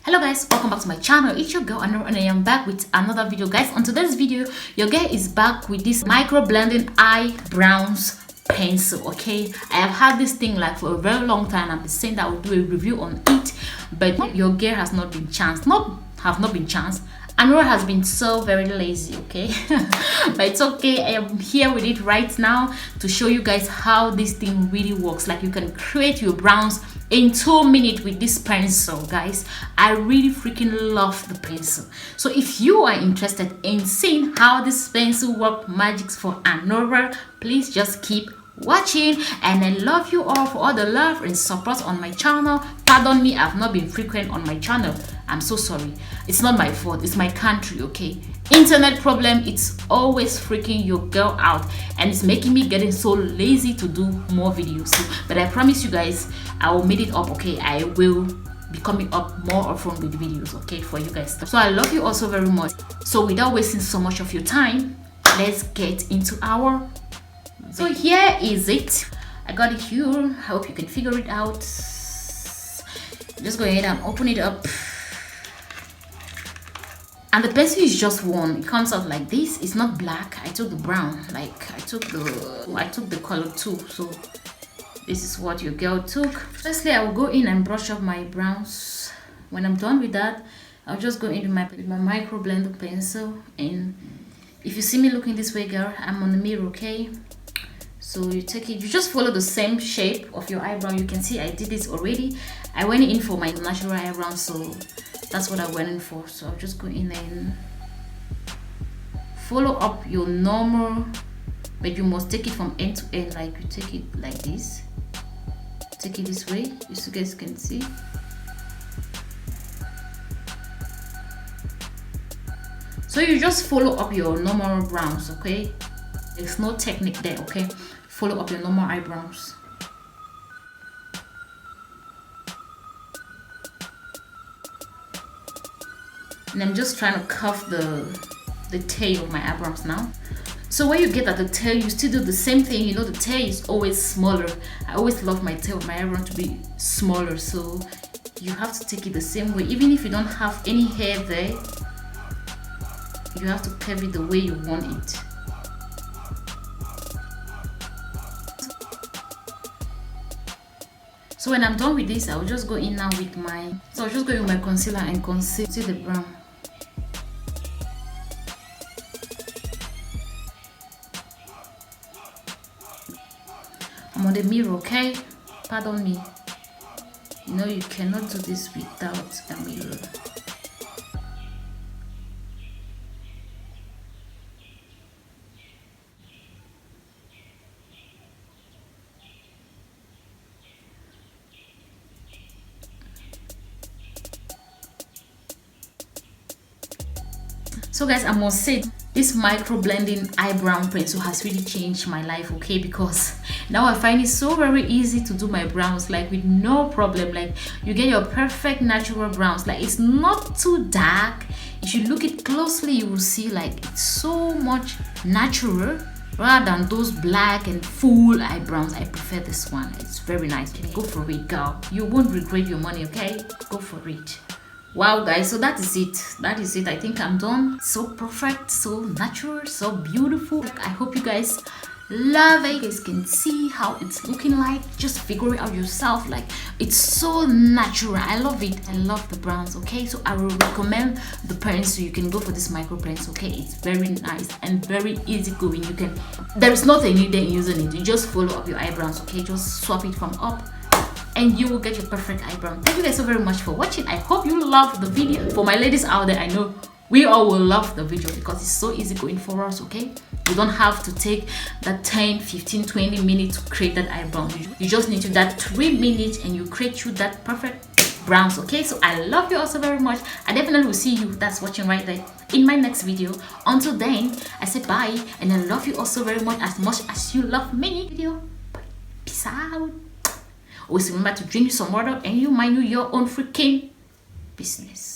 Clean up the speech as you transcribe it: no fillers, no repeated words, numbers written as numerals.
Hello guys, welcome back to my channel. It's your girl Anu and I am back with another video. Guys, on today's video your girl is back with this micro-blending eyebrows pencil. Okay, I have had this thing like for a very long time. I've been saying that I will do a review on it, but your girl has not been chanced. Anura has been so very lazy, okay? But it's okay. I am here with it right now to show you guys how this thing really works. Like, you can create your brows in 2 minutes with this pencil, guys. I really freaking love the pencil. So if you are interested in seeing how this pencil work magics for Anura, please just keep watching. And I love you all for all the love and support on my channel. Pardon me, I've not been frequent on my channel. I'm so sorry. It's not my fault, it's my country, okay? Internet problem, it's always freaking your girl out, and it's making me getting so lazy to do more videos. But I promise you guys, I will make it up, okay? I will be coming up more often with videos, okay, for you guys. So I love you all so very much. So without wasting so much of your time, let's get into our... So here is it. I got it here. I hope you can figure it out. Just go ahead and open it up. And the pencil is just one. It comes out like this. It's not black. I took the brown. Like, I took the color too. So this is what your girl took. Firstly, I will go in and brush up my brows. When I'm done with that, I'll just go in with my micro blender pencil. And if you see me looking this way, girl, I'm on the mirror, okay? So you take it, you just follow the same shape of your eyebrow. You can see I did this already. I went in for my natural eyebrow, so that's what I went in for. So I'll just go in and follow up your normal, but you must take it from end to end. Like, you take it like this, take it this way, as you guys can see. So you just follow up your normal brows, okay? There's no technique there, okay? Follow up your normal eyebrows. And I'm just trying to curve the tail of my eyebrows now. So when you get at the tail, you still do the same thing. You know, the tail is always smaller. I always love my tail of my eyebrow to be smaller. So you have to take it the same way. Even if you don't have any hair there, you have to curve it the way you want it. So when I'm done with this, I'll just go in now with my... So I'll just go in with my concealer and conceal the brown. I'm on the mirror, okay? Pardon me. You know you cannot do this without a mirror. So guys, I must say this micro blending eyebrow pencil has really changed my life, okay? Because now I find it so very easy to do my brows, like with no problem. Like, you get your perfect natural brows. Like, it's not too dark. If you look it closely, you will see like it's so much natural rather than those black and full eyebrows. I prefer this one. It's very nice. Go for it, girl. You won't regret your money, okay? Go for it. Wow guys, so that is it. I think I'm done. So perfect, so natural, so beautiful. I hope you guys love it. You guys can see how it's looking like. Just figure it out yourself. Like, it's so natural. I love it. I love the browns, okay? So I will recommend the pencil. You can go for this micro pencil, okay? It's very nice and very easy going. There is nothing needed in using it. You just follow up your eyebrows, okay? Just swap it from up and you will get your perfect eyebrow. Thank you guys so very much for watching. I hope you love the video. For my ladies out there, I know we all will love the video because it's so easy going for us, okay? You don't have to take that 10, 15, 20 minutes to create that eyebrow. You just need to that 3 minutes and you create you that perfect brows, okay? So I love you all so very much. I definitely will see you that's watching right there in my next video. Until then, I say bye, and I love you all so very much as you love me. Peace out. Always remember to drink some water and you mind your own freaking business.